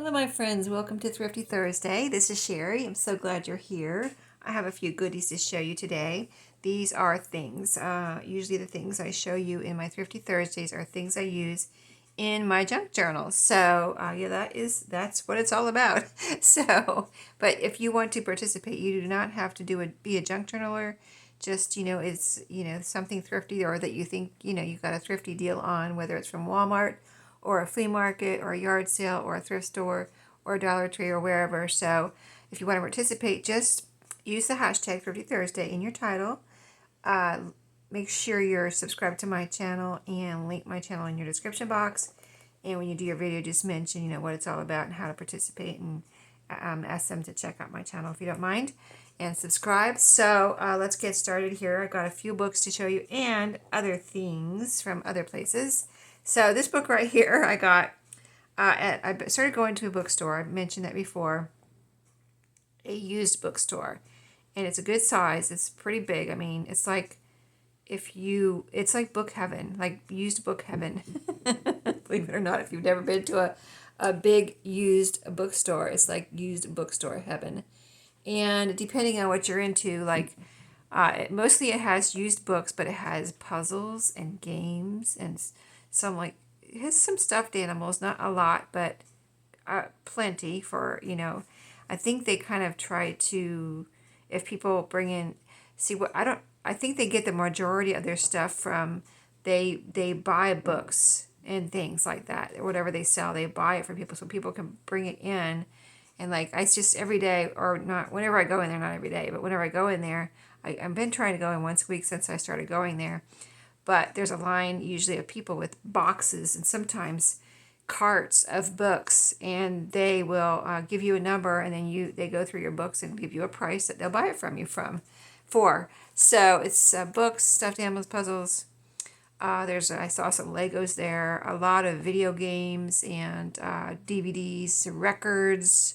Hello my friends, welcome to Thrifty Thursday. This is Sheree. I'm so glad you're here. I have a few goodies to show you today. These are things, usually the things I show you in my Thrifty Thursdays are things I use in my junk journal. So yeah, that's what it's all about. So, but if you want to participate, you do not have to be a junk journaler. Just, it's, something thrifty or that you think, you got a thrifty deal on, whether it's from Walmart or a flea market or a yard sale or a thrift store or a Dollar Tree or wherever. So if you want to participate, just use the hashtag Thrifty Thursday in your title. Make sure you're subscribed to my channel and link my channel in your description box. And when you do your video, just mention, what it's all about and how to participate, and ask them to check out my channel if you don't mind, and subscribe. So let's get started here. I got a few books to show you and other things from other places. So this book right here I got, I started going to a bookstore. I mentioned that before, a used bookstore. And it's a good size. It's pretty big. I mean, it's like it's like book heaven, like used book heaven. Believe it or not, if you've never been to a big used bookstore, it's like used bookstore heaven. And depending on what you're into, like mostly it has used books, but it has puzzles and games and some it has some stuffed animals, not a lot, but plenty for, I think they kind of try to, if people bring in, I think they get the majority of their stuff from, they buy books and things like that, or whatever they sell, they buy it from people so people can bring it in. And I just every day, or not, whenever I go in there, not every day, but whenever I go in there, I've been trying to go in once a week since I started going there. But there's a line usually of people with boxes and sometimes carts of books, and they will give you a number, and then they go through your books and give you a price that they'll buy it from you for. So it's books, stuffed animals, puzzles. I saw some Legos there, a lot of video games and DVDs, records,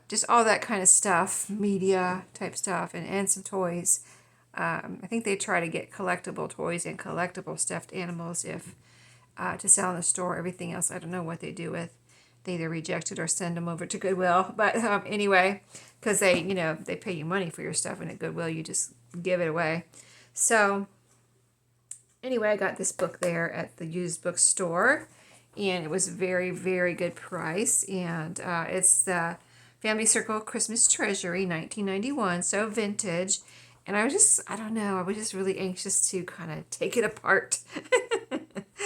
just all that kind of stuff, media type stuff, and some toys. I think they try to get collectible toys and collectible stuffed animals to sell in the store. Everything else, I don't know what they do with. They either reject it or send them over to Goodwill. But anyway, because they pay you money for your stuff, and at Goodwill you just give it away. So anyway, I got this book there at the used bookstore, and it was very, very good price. And it's the Family Circle Christmas Treasury, 1991, so vintage. And I don't know, I was just really anxious to kind of take it apart.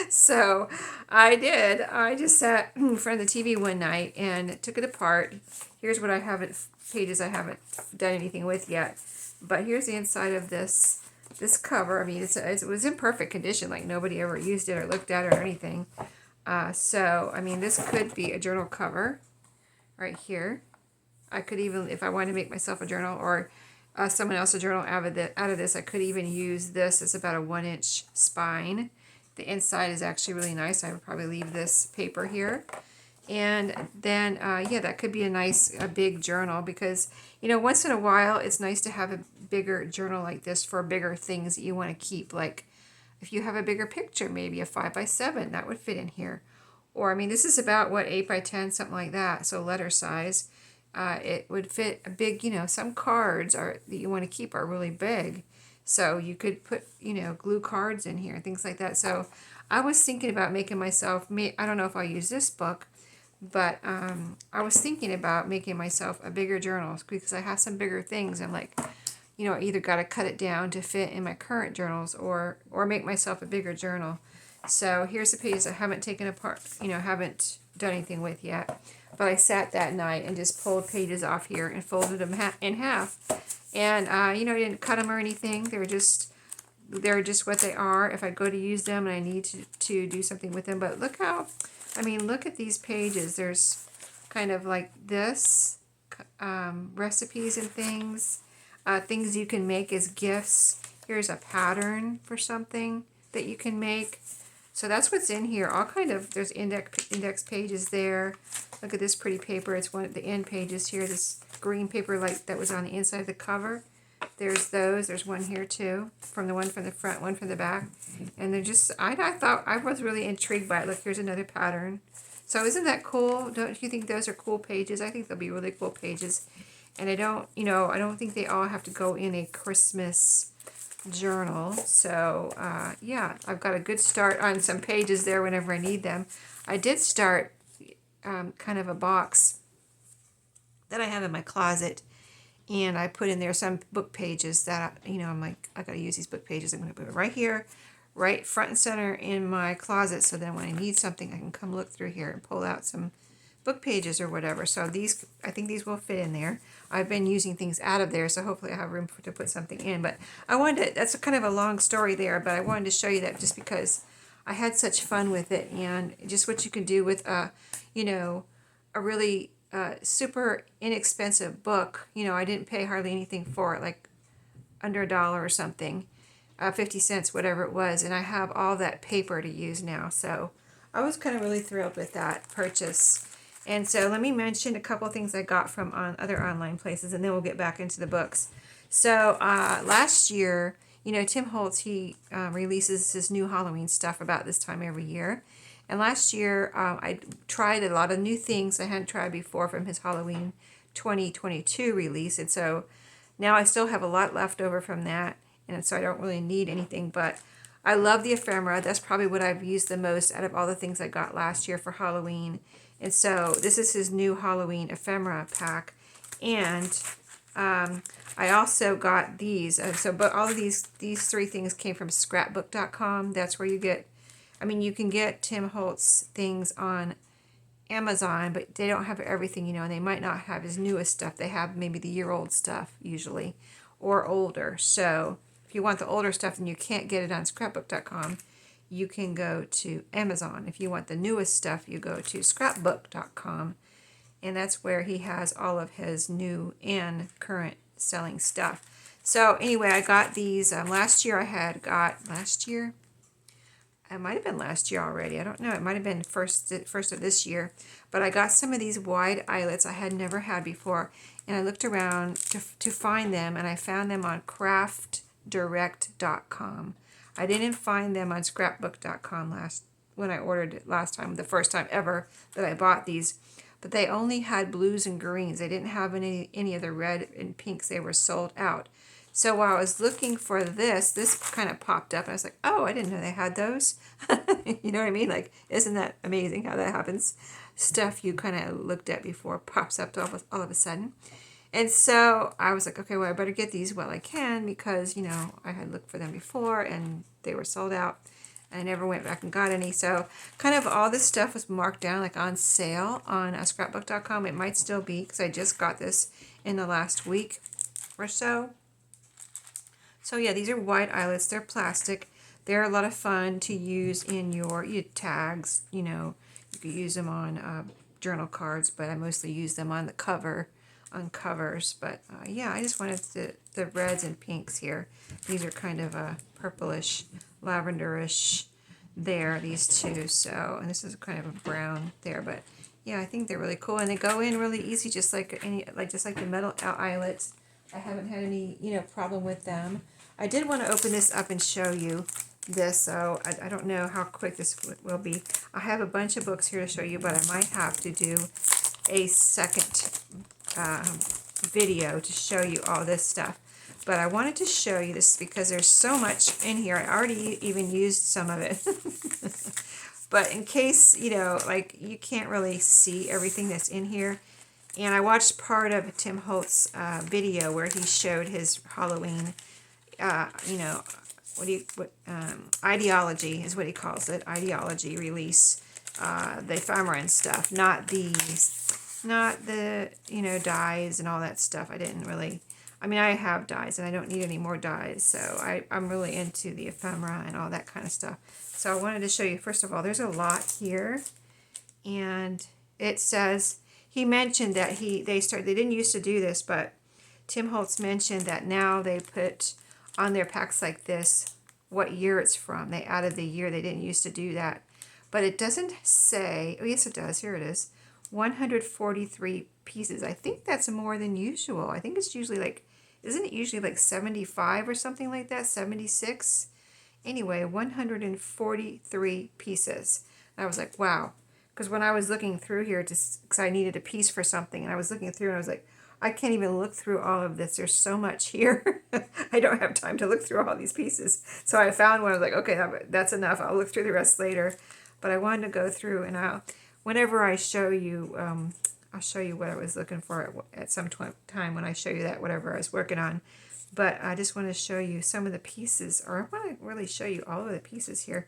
So I did. I just sat in front of the TV one night and took it apart. Here's what pages I haven't done anything with yet. But here's the inside of this cover. I mean, it was in perfect condition, like nobody ever used it or looked at it or anything. So, I mean, this could be a journal cover right here. I could even, if I wanted to make myself a journal or someone else a journal out of this, I could even use this. It's about a 1-inch spine. The inside is actually really nice. I would probably leave this paper here. And then, yeah, that could be a big journal because, once in a while, it's nice to have a bigger journal like this for bigger things that you want to keep. Like if you have a bigger picture, maybe a 5x7, that would fit in here. Or, I mean, this is about, 8x10, something like that. So letter size. It would fit a big, some cards that you want to keep are really big. So you could put, glue cards in here and things like that. So I was thinking about making myself, I don't know if I'll use this book, but I was thinking about making myself a bigger journal because I have some bigger things. I'm like, I either got to cut it down to fit in my current journals or make myself a bigger journal. So here's the pages I haven't taken apart, haven't done anything with yet. But I sat that night and just pulled pages off here and folded them in half. And, I didn't cut them or anything. They're just what they are. If I go to use them and I need to do something with them. But look look at these pages. There's kind of like this, recipes and things. Things you can make as gifts. Here's a pattern for something that you can make. So that's what's in here. There's index pages there. Look at this pretty paper. It's one of the end pages here. This green paper that was on the inside of the cover. There's those. There's one here too. One from the front, one from the back. And they're just, I thought, I was really intrigued by it. Look, here's another pattern. So isn't that cool? Don't you think those are cool pages? I think they'll be really cool pages. And I don't, I don't think they all have to go in a Christmas journal. So yeah, I've got a good start on some pages there whenever I need them. I did start kind of a box that I have in my closet, and I put in there some book pages that, I'm like, I gotta use these book pages. I'm gonna put it right here, right front and center in my closet, so then when I need something, I can come look through here and pull out some book pages or whatever. So these, I think these will fit in there. I've been using things out of there, so hopefully I have room to put something in. But I wanted to, that's kind of a long story there, but I wanted to show you that just because I had such fun with it, and just what you can do with a really super inexpensive book. I didn't pay hardly anything for it, like under $1 or something, 50 cents, whatever it was, and I have all that paper to use now. So I was kind of really thrilled with that purchase. And so let me mention a couple of things I got from other online places, and then we'll get back into the books. So last year, Tim Holtz, he releases his new Halloween stuff about this time every year. And last year, I tried a lot of new things I hadn't tried before from his Halloween 2022 release. And so now I still have a lot left over from that. And so I don't really need anything. But I love the ephemera. That's probably what I've used the most out of all the things I got last year for Halloween. And so this is his new Halloween ephemera pack. And I also got these. But all of these three things came from scrapbook.com. That's where you get, you can get Tim Holtz things on Amazon, but they don't have everything, and they might not have his newest stuff. They have maybe the year-old stuff usually, or older. So if you want the older stuff and you can't get it on scrapbook.com, you can go to Amazon. If you want the newest stuff, you go to scrapbook.com, and that's where he has all of his new and current selling stuff. So anyway, I got these last year. It might have been last year already. I don't know. It might have been first of this year. But I got some of these wide eyelets I had never had before, and I looked around to find them, and I found them on craftdirect.com. I didn't find them on scrapbook.com when I ordered it last time, the first time ever that I bought these. But they only had blues and greens. They didn't have any of the red and pinks. They were sold out. So while I was looking for this kind of popped up, and I was like, oh, I didn't know they had those. You know what I mean? Like, isn't that amazing how that happens? Stuff you kind of looked at before pops up all of a sudden. And so I was like, okay, well, I better get these while I can, because, I had looked for them before and they were sold out. I never went back and got any. So kind of all this stuff was marked down, like on sale on scrapbook.com. It might still be, because I just got this in the last week or so. So yeah, these are white eyelets. They're plastic. They're a lot of fun to use in your tags. You could use them on journal cards, but I mostly use them on the covers. But yeah, I just wanted the reds and pinks here. These are kind of a purplish, lavenderish there, these two. So, and this is kind of a brown there, but yeah, I think they're really cool, and they go in really easy, just like the metal eyelets. I haven't had any, problem with them. I did want to open this up and show you this, so I don't know how quick this will be. I have a bunch of books here to show you, but I might have to do a second video to show you all this stuff. But I wanted to show you this because there's so much in here. I already even used some of it. But in case, like you can't really see everything that's in here. And I watched part of Tim Holtz's video where he showed his Halloween, ideology is what he calls it, ideology release, the ephemera and stuff, not the dyes and all that stuff. I didn't really, I have dyes and I don't need any more dyes, so I'm really into the ephemera and all that kind of stuff. So I wanted to show you, first of all, there's a lot here, and it says, he mentioned that they didn't used to do this, but Tim Holtz mentioned that now they put on their packs like this what year it's from. They added the year. They didn't used to do that. But it doesn't say, oh yes it does, here it is, 143 pieces. I think that's more than usual. I think it's usually like, isn't it usually like 75 or something like that, 76? Anyway, 143 pieces. And I was like, wow. Because when I was looking through here, because I needed a piece for something, and I was looking through and I was like, I can't even look through all of this. There's so much here. I don't have time to look through all these pieces. So I found one. I was like, okay, that's enough. I'll look through the rest later. But I wanted to go through, and whenever I show you, I'll show you what I was looking for at some time when I show you that, whatever I was working on. But I just want to show you some of the pieces, or I want to really show you all of the pieces here.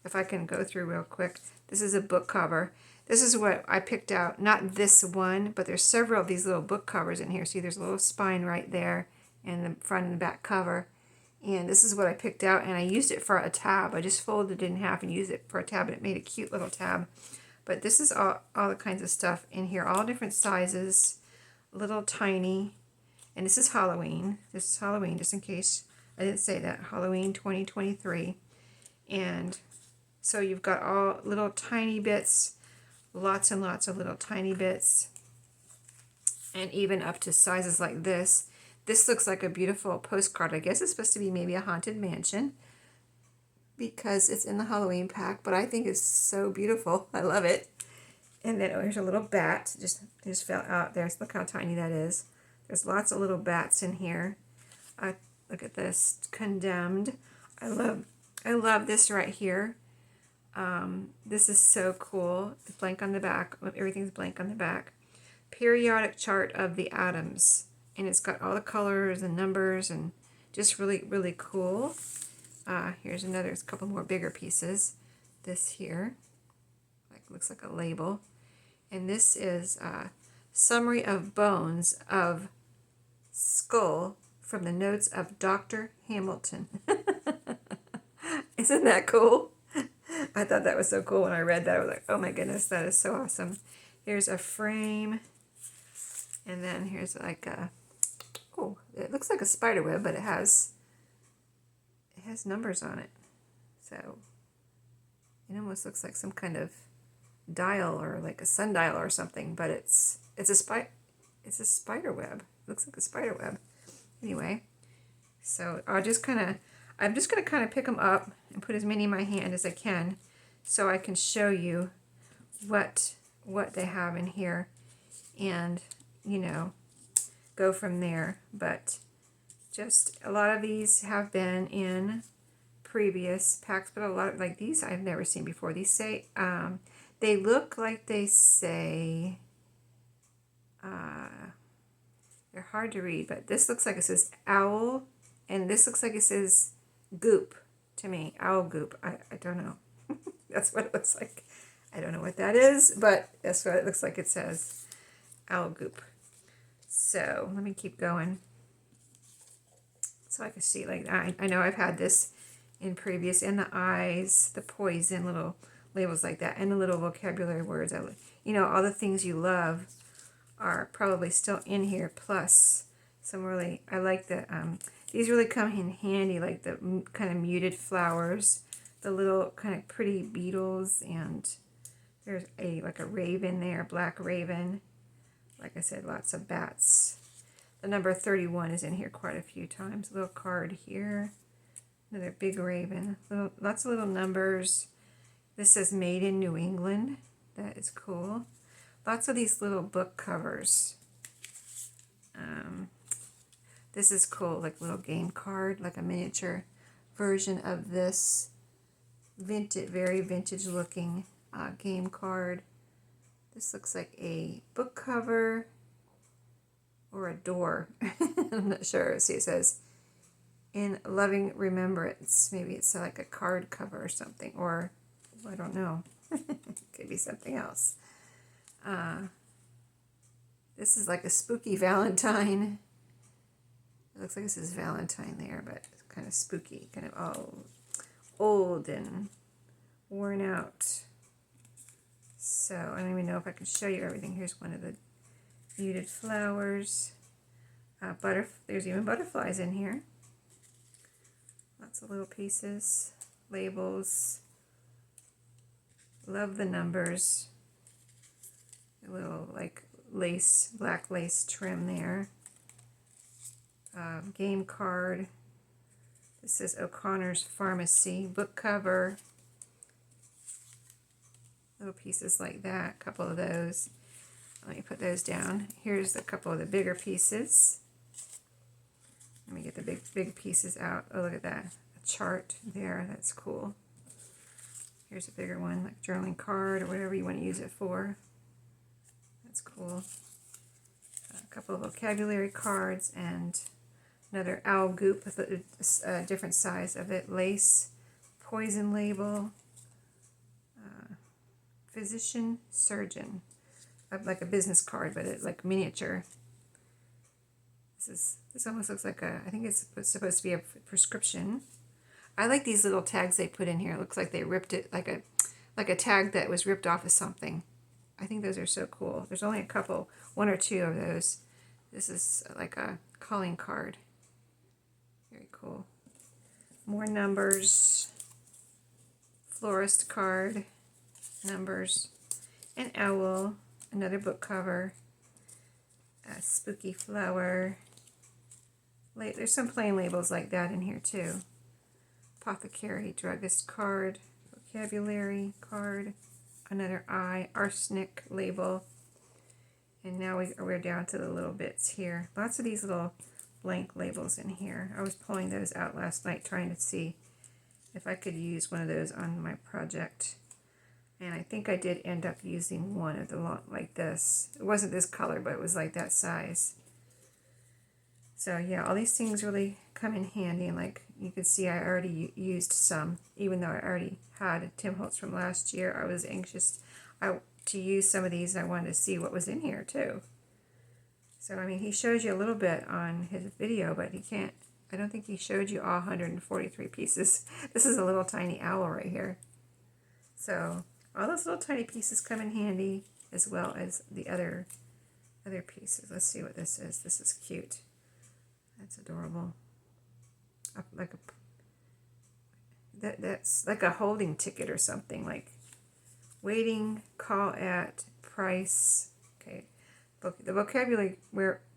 If I can go through real quick. This is a book cover. This is what I picked out. Not this one, but there's several of these little book covers in here. See, there's a little spine right there, and the front and back cover. And this is what I picked out, and I used it for a tab. I just folded it in half and used it for a tab, and it made a cute little tab. But this is all the kinds of stuff in here, all different sizes, little tiny. And this is Halloween. This is Halloween, just in case I didn't say that. Halloween 2023. And so you've got all little tiny bits, lots and lots of little tiny bits, and even up to sizes like this. This looks like a beautiful postcard. I guess it's supposed to be maybe a haunted mansion because it's in the Halloween pack, but I think it's so beautiful. I love it. And then here's a little bat. Just fell out there. Look how tiny that is. There's lots of little bats in here. Look at this. Condemned. I love this right here. This is so cool. It's blank on the back. Everything's blank on the back. Periodic chart of the atoms. And it's got all the colors and numbers and just really, really cool. Here's another, there's a couple more bigger pieces. This here, looks like a label. And this is Summary of Bones of Skull from the Notes of Dr. Hamilton. Isn't that cool? I thought that was so cool when I read that. I was like, oh my goodness, that is so awesome. Here's a frame. And then here's like a, oh, it looks like a spider web, but it has numbers on it. So it almost looks like some kind of dial or like a sundial or something, but it's a spider web. It looks like a spider web. Anyway, so I'm just gonna kind of pick them up and put as many in my hand as I can, so I can show you what they have in here, and go from there. But just a lot of these have been in previous packs, but a lot of like these I've never seen before. These say they look like they say they're hard to read, but this looks like it says owl, and this looks like it says goop to me. Owl goop. I don't know. That's what it looks like. I don't know what that is, but that's what it looks like. It says owl goop. So let me keep going so I can see. Like I know I've had this in previous, and the eyes, the poison, little labels like that, and the little vocabulary words. All the things you love are probably still in here, plus some really, I like the, these really come in handy, like the kind of muted flowers, the little kind of pretty beetles, and there's like a raven there, black raven. Like I said, lots of bats. The number 31 is in here quite a few times. A little card here. Another big raven. Lots of little numbers. This says Made in New England. That is cool. Lots of these little book covers. This is cool, like little game card, like a miniature version of this vintage, very vintage looking game card. This looks like a book cover or a door. I'm not sure. See, it says in loving remembrance. Maybe it's like a card cover or something, or I don't know. Could be something else. This is like a spooky Valentine. It looks like this is Valentine there, but it's kind of spooky, kind of all old and worn out. So I don't even know if I can show you everything. Here's one of the muted flowers. There's even butterflies in here. Lots of little pieces, labels. Love the numbers. A little like lace, black lace trim there. Game card. This is O'Connor's Pharmacy book cover. little pieces like that, a couple of those. Let me put those down. Here's a couple of the bigger pieces. Let me get the big pieces out. Oh, look at that. A chart there. That's cool. Here's a bigger one, like journaling card or whatever you want to use it for. That's cool. A couple of vocabulary cards and another owl goop with a different size of it. Lace, poison label, physician, surgeon. Like a business card, but it's like miniature. This almost looks like I think it's supposed to be a prescription. I like these little tags they put in here. It looks like they ripped it, like a tag that was ripped off of something. I think those are so cool. There's only a couple, one or two of those. This is like a calling card. Very cool. More numbers. Florist card. Numbers. An owl. Another book cover. A spooky flower. There's some plain labels like that in here too. Apothecary, druggist card, vocabulary card, another eye, arsenic label, and now we're down to the little bits here. Lots of these little blank labels in here. I was pulling those out last night trying to see if I could use one of those on my project, and I think I did end up using one of the like this. It wasn't this color, but it was like that size. So yeah, all these things really come in handy, and like you can see I already used some, even though I already had Tim Holtz from last year. I was anxious to use some of these, and I wanted to see what was in here too. So I mean, he shows you a little bit on his video, but I don't think he showed you all 143 pieces. This is a little tiny owl right here. So all those little tiny pieces come in handy, as well as the other pieces. Let's see what this is. This is cute. That's adorable. That's like a holding ticket or something, like waiting, call at, price. Okay, the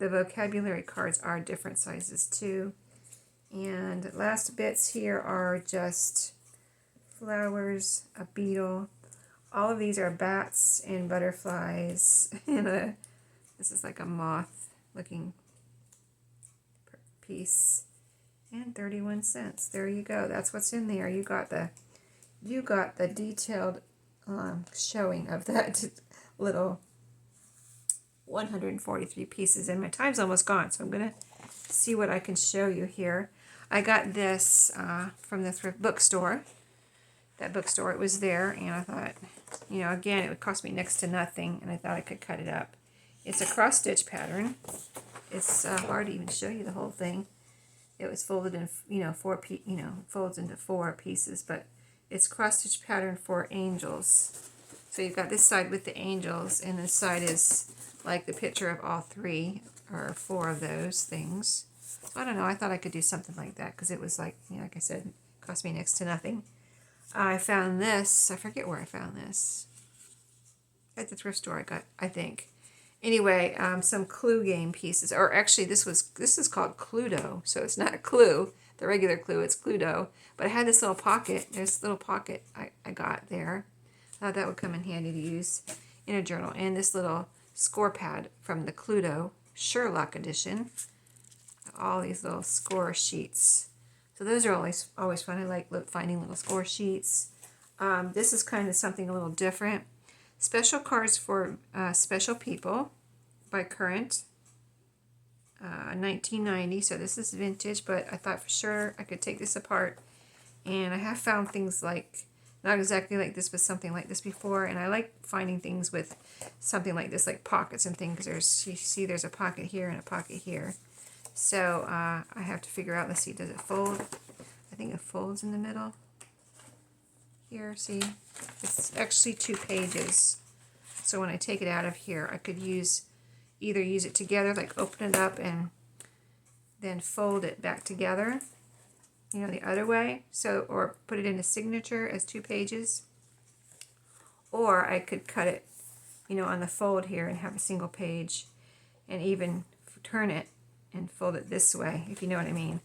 vocabulary cards are different sizes too. And last bits here are just flowers, a beetle. All of these are bats and butterflies, and this is like a moth looking piece, and 31 cents. There you go. That's what's in there. You got the detailed showing of that little 143 pieces, and my time's almost gone, so I'm gonna see what I can show you here. I got this from the thrift bookstore. That bookstore, it was there, and I thought, you know, again, it would cost me next to nothing, and I thought I could cut it up. It's a cross stitch pattern. It's hard to even show you the whole thing. It was folded in, folds into 4 pieces, but it's cross stitch pattern for angels. So you've got this side with the angels, and this side is like the picture of all 3 or 4 of those things. So I don't know. I thought I could do something like that because it was like, like I said, it cost me next to nothing. I found this. I forget where I found this. At the thrift store, I think. Anyway, some Clue game pieces, or actually this is called Cluedo, so it's not Clue, the regular Clue, it's Cluedo. But I had this little pocket, there's a little pocket I got there. I thought that would come in handy to use in a journal. And this little score pad from the Cluedo Sherlock edition. All these little score sheets. So those are always fun. I like finding little score sheets. This is kind of something a little different. Special cards for special people by Current, 1990. So this is vintage, but I thought for sure I could take this apart. And I have found things like, not exactly like this, but something like this before. And I like finding things with something like this, like pockets and things. You see there's a pocket here and a pocket here. So I have to figure out, let's see, does it fold? I think it folds in the middle. Here, see? It's actually 2 pages. So when I take it out of here, I could either use it together, like open it up and then fold it back together, the other way. So, or put it in a signature as 2 pages. Or I could cut it, on the fold here and have a single page, and even turn it and fold it this way, if you know what I mean.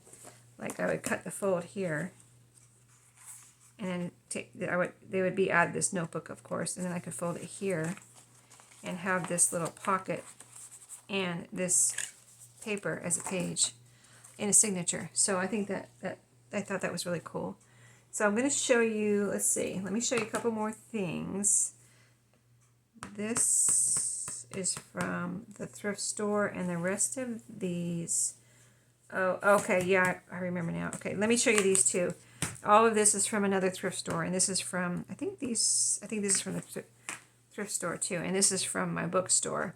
Like I would cut the fold here and then they would be out of this notebook, of course, and then I could fold it here and have this little pocket and this paper as a page and a signature. So I think that I thought that was really cool. So I'm going to show you, let's see, let me show you a couple more things. This is from the thrift store, and the rest of these, oh, okay, yeah, I remember now. Okay, let me show you these two. All of this is from another thrift store, and this is from, I think this is from the thrift store too, and this is from my bookstore.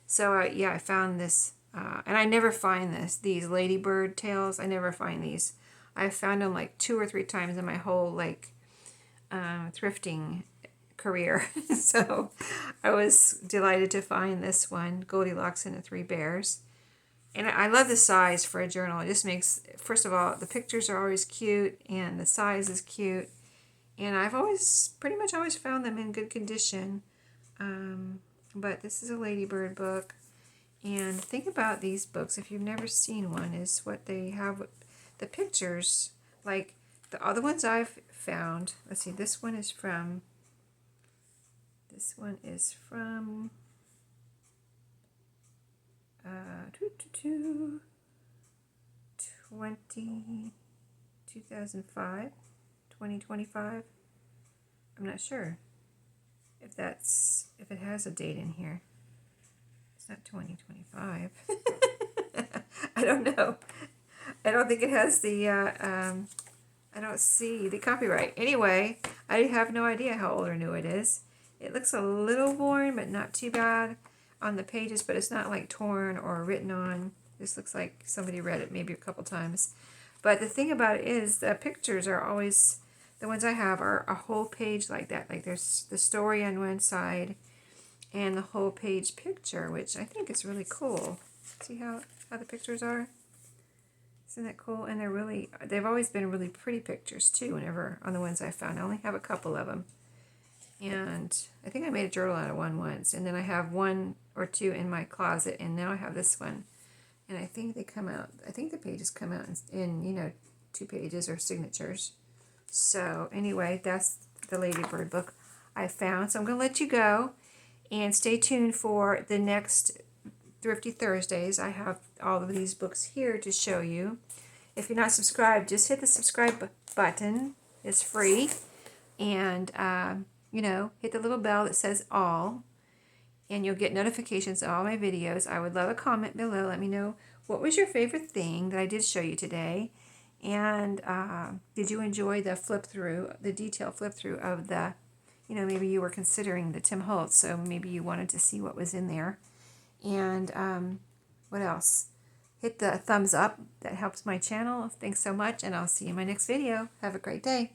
So yeah, I found this, and I never find these ladybird tails. I never find these. I've found them like 2 or 3 times in my whole like thrifting career. So I was delighted to find this one, Goldilocks and the 3 Bears. And I love the size for a journal. It just makes, first of all, the pictures are always cute and the size is cute. And I've pretty much always found them in good condition. But this is a ladybird book. And the thing about these books, if you've never seen one, is what they have. The pictures, like the other ones I've found, let's see, this one is from 2005, 2025. I'm not sure if it has a date in here. It's not 2025. I don't know. I don't think it has the, I don't see the copyright. Anyway, I have no idea how old or new it is. It looks a little worn, but not too bad on the pages, but it's not like torn or written on. This looks like somebody read it maybe a couple times. But the thing about it is the pictures are always, the ones I have are a whole page like that. Like there's the story on one side and the whole page picture, which I think is really cool. See how the pictures are? Isn't that cool? And they've always been really pretty pictures too, whenever, on the ones I found. I only have a couple of them. And I think I made a journal out of one once. And then I have 1 or 2 in my closet, and now I have this one. And I think they come out, I think the pages come out in 2 pages or signatures. So anyway, that's the ladybird book I found. So I'm going to let you go. And stay tuned for the next Thrifty Thursdays. I have all of these books here to show you. If you're not subscribed, just hit the subscribe button. It's free. And, hit the little bell that says all. And you'll get notifications of all my videos. I would love a comment below. Let me know what was your favorite thing that I did show you today. And did you enjoy the flip through, the detail flip through of the, maybe you were considering the Tim Holtz, so maybe you wanted to see what was in there. And what else? Hit the thumbs up. That helps my channel. Thanks so much, and I'll see you in my next video. Have a great day.